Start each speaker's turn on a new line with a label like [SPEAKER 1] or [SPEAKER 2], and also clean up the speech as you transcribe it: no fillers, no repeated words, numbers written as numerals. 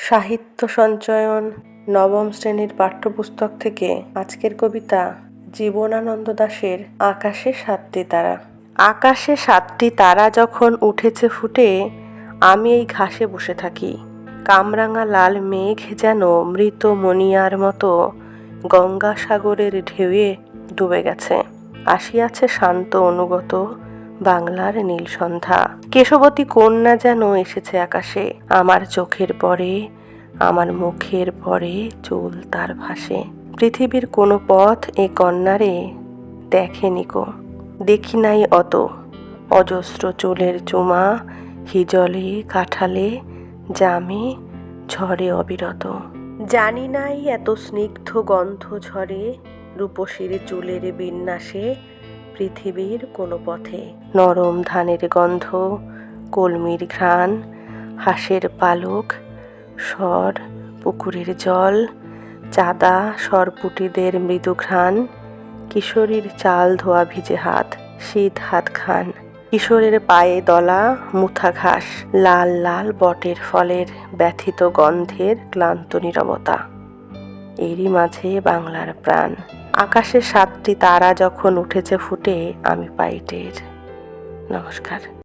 [SPEAKER 1] সাহিত্য সঞ্চয়ন নবম শ্রেণীর পাঠ্যপুস্তক থেকে আজকের কবিতা জীবনানন্দ দাশের আকাশে সাতটি তারা। আকাশে সাতটি তারা যখন উঠেছে ফুটে, আমি এই ঘাসে বসে থাকি। কামরাঙা লাল মেঘ যেন মৃত মণিয়ার মতো গঙ্গাসাগরের ঢেউয়ে ডুবে গেছে। আসিয়াছে শান্ত অনুগত বাংলার নীল সন্ধ্যা। কেশবতী কন্যা যেন এসেছে আকাশে, আমার চোখের পরে, আমার মুখের পরে চুল তার ভাসে। পৃথিবীর কোনো পথ এ কন্যারে দেখেনি কো, দেখি নাই অত অজস্র চুলের চুমা, হিজলে কাঠালে জামে ঝরে অবিরত। জানি নাই এত স্নিগ্ধ গন্ধ ঝরে রূপসীর চুলের বিন্যাসে পৃথিবীর কোনো পথে। নরম ধানের গন্ধ, কলমির ঘ্রাণ, হাঁসের পালক, স্বর, পুকুরের জল, চাঁদা সরপুটিদের মৃদু ঘ্রাণ, কিশোরীর চাল ধোয়া ভিজে হাত, শীত হাত খান, কিশোরের পায়ে দলা মুথা ঘাস, লাল লাল বটের ফলের ব্যথিত গন্ধের ক্লান্ত নীরবতা। এরই মাঝে বাংলার প্রাণ। আকাশে সাতটি তারা যখন উঠেছে ফুটে, আমি পাই টের। নমস্কার।